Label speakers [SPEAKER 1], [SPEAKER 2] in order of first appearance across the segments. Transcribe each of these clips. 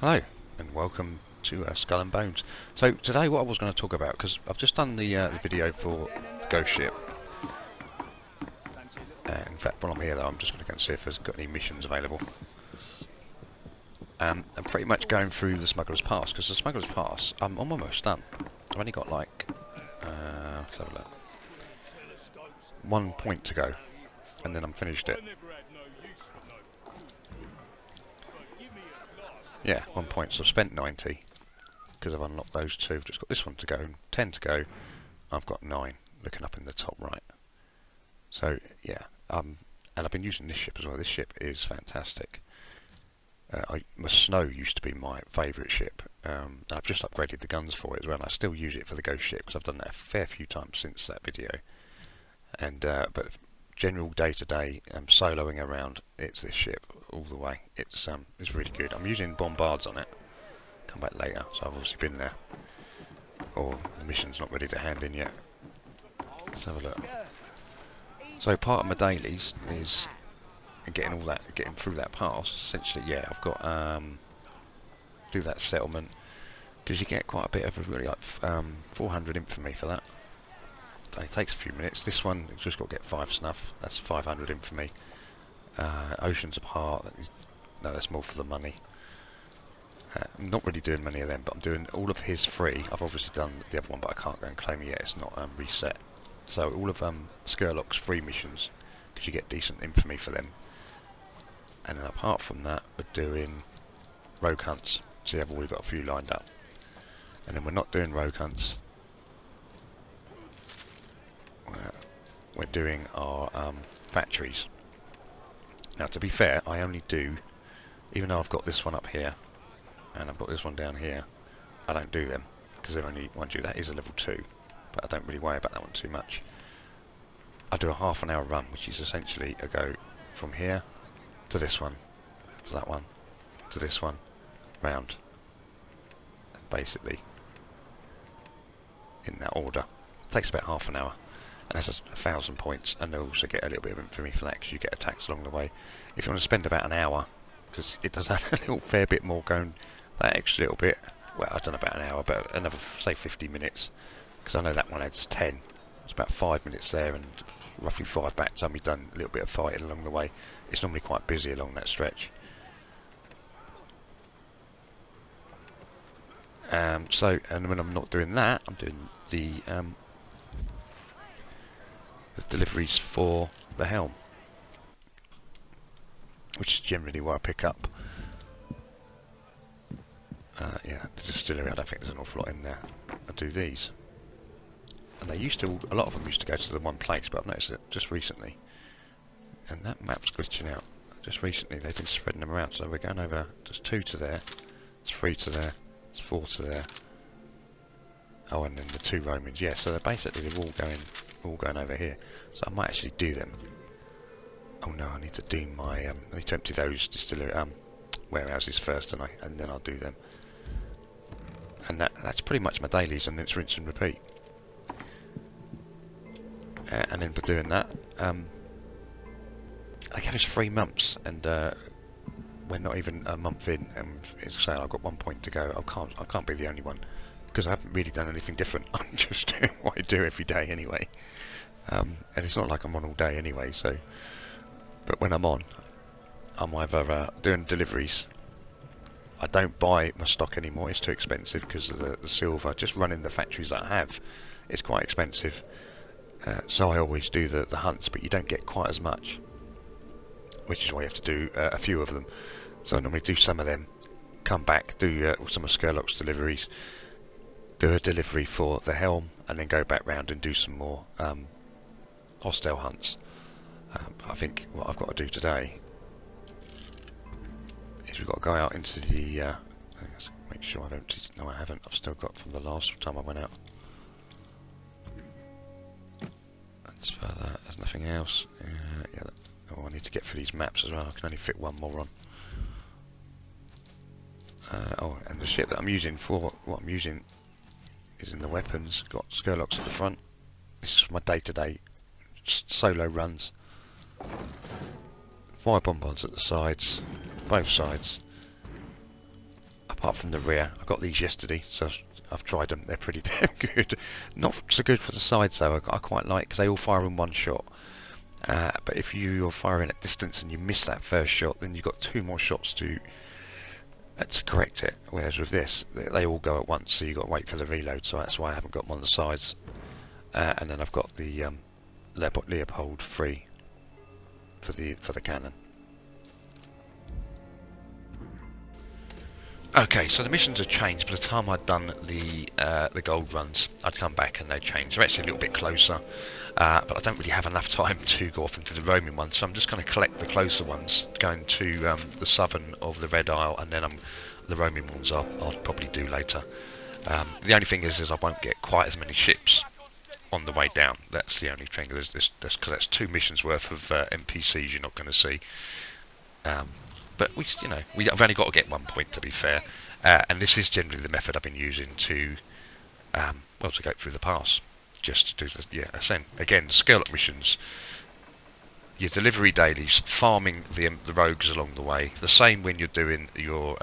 [SPEAKER 1] Hello and welcome to Skull and Bones. So today what I was going to talk about, because I've just done the video for Ghost Ship. In fact, while I'm here though, I'm just going to go and see if there's got any missions available. I'm pretty much going through the Smuggler's Pass, because the Smuggler's Pass, I'm almost done. I've only got like, let's have a look, 1 point to go, and then I'm finished it. Yeah, 1 point, so I've spent 90, because I've unlocked those two. I've just got this one to go, and 10 to go. I've got 9, looking up in the top right. So, yeah, and I've been using this ship as well. This ship is fantastic. My Snow used to be my favourite ship, and I've just upgraded the guns for it as well. And I still use it for the Ghost ship, because I've done that a fair few times since that video. And but general day-to-day soloing around, it's this ship all the way. It's really good. I'm using bombards on it. Come back later, so I've obviously been there. Or the mission's not ready to hand in yet. Let's have a look. So part of my dailies is getting through that pass. Essentially, yeah, I've got do that settlement, because you get quite a bit of really like 400 infamy for that. It only takes a few minutes. This one, you've just got to get 5 snuff. That's 500 infamy. Oceans Apart. No, that's more for the money. I'm not really doing many of them, but I'm doing all of his free. I've obviously done the other one, but I can't go and claim it yet. It's not reset. So all of Skurlock's free missions, because you get decent infamy for them. And then apart from that, we're doing rogue hunts. So yeah, we've got a few lined up. And then we're not doing rogue hunts. We're doing our factories. Now, to be fair, I only do, even though I've got this one up here, and I've got this one down here, I don't do them, because they're only, mind you, that is a level 2, but I don't really worry about that one too much. I do a half-an-hour run, which is essentially a go from here to this one, to that one, to this one, round, and basically in that order. It takes about half an hour, and that's 1,000 points, and they'll also get a little bit of infamy for that, because you get attacks along the way. If you want to spend about an hour, because it does have a little fair bit more going, that extra little bit, well, I don't know about an hour, but another, say 50 minutes, because I know that one adds 10. It's about 5 minutes there, and roughly 5 back time you've done a little bit of fighting along the way. It's normally quite busy along that stretch. So, and when I'm not doing that, I'm doing the deliveries for the helm, which is generally where I pick up. Yeah, the distillery, I don't think there's an awful lot in there. I do these. And they used to, a lot of them used to go to the one place, but I've noticed it just recently. And that map's glitching out. Just recently they've been spreading them around, so we're going over, there's 2 to there, there's 3 to there, there's 4 to there. Oh, and then the 2 Romans, yeah, so they're all going over here. So I might actually do them. Oh no, I need to do my, I need to empty those distillery, warehouses first, and then I'll do them. And that's pretty much my dailies, and it's rinse and repeat. And then for doing that, they gave us 3 months, and we're not even a month in, and it's saying I've got 1 point to go. I can't be the only one, because I haven't really done anything different. I'm just doing what I do every day anyway, and it's not like I'm on all day anyway. So, but when I'm on, I'm either doing deliveries. I don't buy my stock anymore, it's too expensive because of the silver. Just running the factories that I have is quite expensive. So I always do the hunts, but you don't get quite as much, which is why you have to do a few of them. So I normally do some of them, come back, do some of Skurlock's deliveries, do a delivery for the helm, and then go back round and do some more hostile hunts. I think what I've got to do today is we've got to go out into the make sure I've emptied. No, I haven't. I've still got from the last time I went out. That's further. There's nothing else. Yeah. Oh, I need to get through these maps as well. I can only fit 1 more on. Oh, and the ship that I'm using for what I'm using is in the weapons. Got Skurlocks at the front. This is my day-to-day solo runs. 5 bombards at the sides, both sides. apart from the rear. I got these yesterday, so I've tried them. They're pretty damn good. Not so good for the sides though. I quite like because they all fire in one shot. But if you're firing at distance and you miss that first shot, then you've got 2 more shots to correct it. Whereas with this, they all go at once, so you've got to wait for the reload. So that's why I haven't got them on the sides. And then I've got the Leopold free for the cannon. Okay, so the missions have changed. By the time I'd done the gold runs, I'd come back and they'd changed. They're actually a little bit closer, but I don't really have enough time to go off into the roaming ones, so I'm just going to collect the closer ones, going to the southern of the Red Isle, and then the roaming ones I'll probably do later. The only thing is I won't get quite as many ships on the way down. That's the only thing. Because that's 2 missions worth of NPCs you're not going to see. But I've only got to get 1 point, to be fair, and this is generally the method I've been using to to go through the pass, just to do the again, scale up missions, your delivery dailies, farming the rogues along the way. The same when you're doing your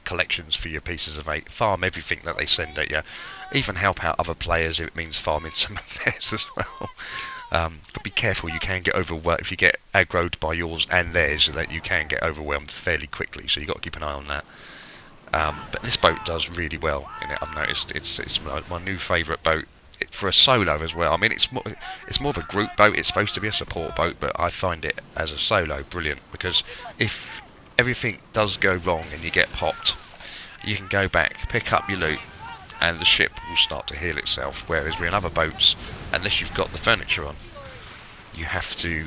[SPEAKER 1] collections for your pieces of 8. Farm everything that they send at you. Even help out other players if it means farming some of theirs as well. But be careful, you can get overwhelmed if you get aggroed by yours and theirs. That you can get overwhelmed fairly quickly, so you've got to keep an eye on that. But this boat does really well in it. I've noticed it's my new favourite boat for a solo as well. I mean, it's more of a group boat. It's supposed to be a support boat, but I find it as a solo brilliant, because if everything does go wrong and you get popped, you can go back, pick up your loot, and the ship will start to heal itself. Whereas with other boats, unless you've got the furniture on, you have to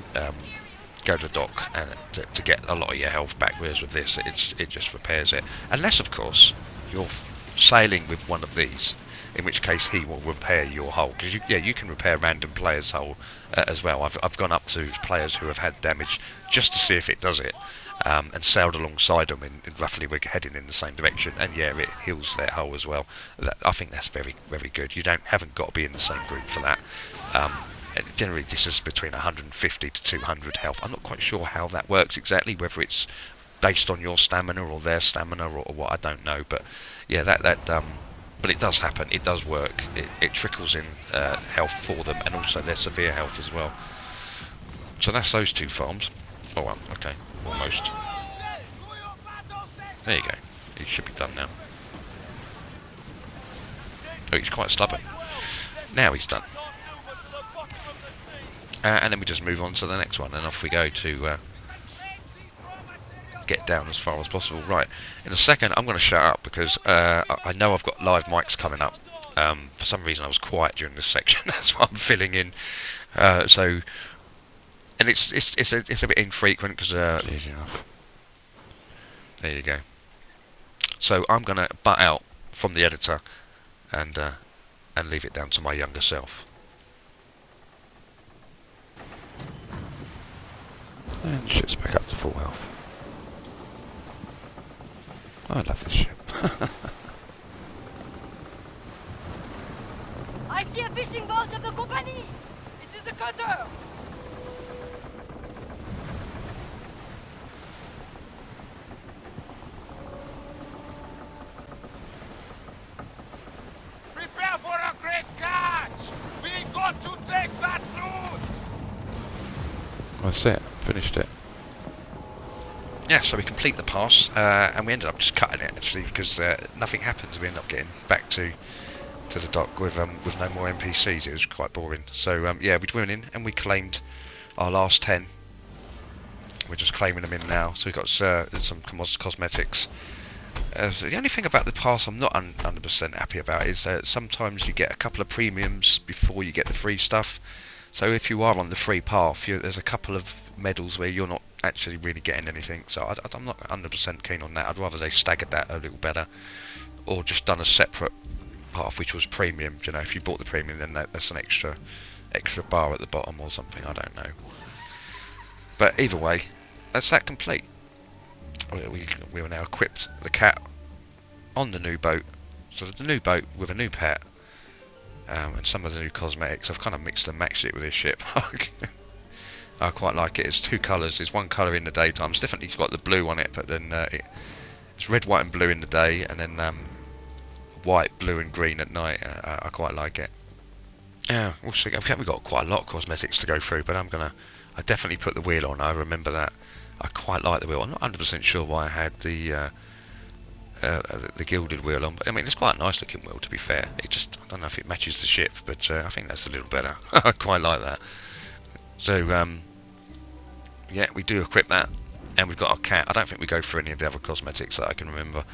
[SPEAKER 1] go to the dock and to get a lot of your health back. Whereas with this, it just repairs it. Unless, of course, you're sailing with one of these, in which case he will repair your hull. Because you can repair random players' hull as well. I've gone up to players who have had damage just to see if it does it. And sailed alongside them, and roughly we're heading in the same direction, and it heals their hull as well. I think that's very, very good. You haven't got to be in the same group for that. Generally, this is between 150 to 200 health. I'm not quite sure how that works exactly, whether it's based on your stamina or their stamina or what. I don't know, but yeah, but it does happen. It does work. It trickles in health for them, and also their severe health as well. So that's those 2 farms. Oh well, okay. Almost. There you go. He should be done now. Oh, he's quite stubborn. Now he's done. And then we just move on to the next one, and off we go to get down as far as possible. Right, in a second I'm going to shut up because I know I've got live mics coming up. For some reason I was quiet during this section. That's what I'm filling in. And it's a bit infrequent because easy enough. There you go. So I'm gonna butt out from the editor and leave it down to my younger self. And ship's back up to full health. I love this ship.
[SPEAKER 2] I see a fishing boat of the company. It is the cutter.
[SPEAKER 3] Prepare for a great catch! We got to take that loot!
[SPEAKER 1] That's it. Finished it. Yeah, so we complete the pass, and we ended up just cutting it actually because nothing happens. We end up getting back to the dock with no more NPCs. It was quite boring. So yeah, we went in and we claimed our last 10. We're just claiming them in now. So we got some cosmetics. The only thing about the pass I'm not 100% happy about is that sometimes you get a couple of premiums before you get the free stuff. So if you are on the free path, there's a couple of medals where you're not actually really getting anything. So I'm not 100% keen on that. I'd rather they staggered that a little better, or just done a separate path which was premium. You know, if you bought the premium, then that's an extra bar at the bottom or something. I don't know. But either way, that's that complete. We are now equipped the cat on the new boat. So the new boat with a new pet. And some of the new cosmetics. I've kind of mixed and matched it with this ship. I quite like it. It's 2 colours. It's one colour in the daytime. It's definitely got the blue on it, but then It's red, white, and blue in the day, and then white, blue, and green at night. I quite like it. Yeah, we'll see. We've got quite a lot of cosmetics to go through, but I definitely put the wheel on. I remember that. I quite like the wheel. I'm not 100% sure why I had the gilded wheel on. But, I mean, it's quite a nice looking wheel, to be fair. I don't know if it matches the ship, but I think that's a little better. I quite like that. So, yeah, we do equip that, and we've got our cat. I don't think we go for any of the other cosmetics that I can remember.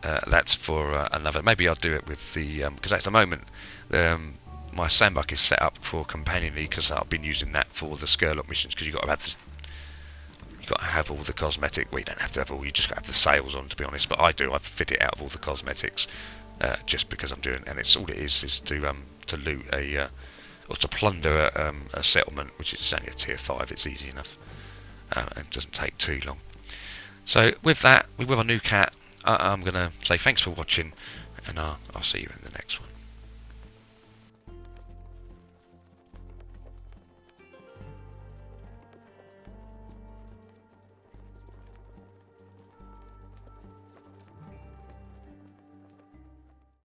[SPEAKER 1] That's for another. Maybe I'll do it with the because at the moment my sandbug is set up for companion lead, because I've been using that for the Skurlock missions, because you've got to have all the cosmetic. Well, you don't have to have all. You just got to have the sails on, to be honest. But I do. I fit it out of all the cosmetics just because I'm doing. And it's all it is to loot or to plunder a settlement, which is only a tier 5. It's easy enough and doesn't take too long. So with that, with our new cat, I'm going to say thanks for watching, and I'll see you in the next one.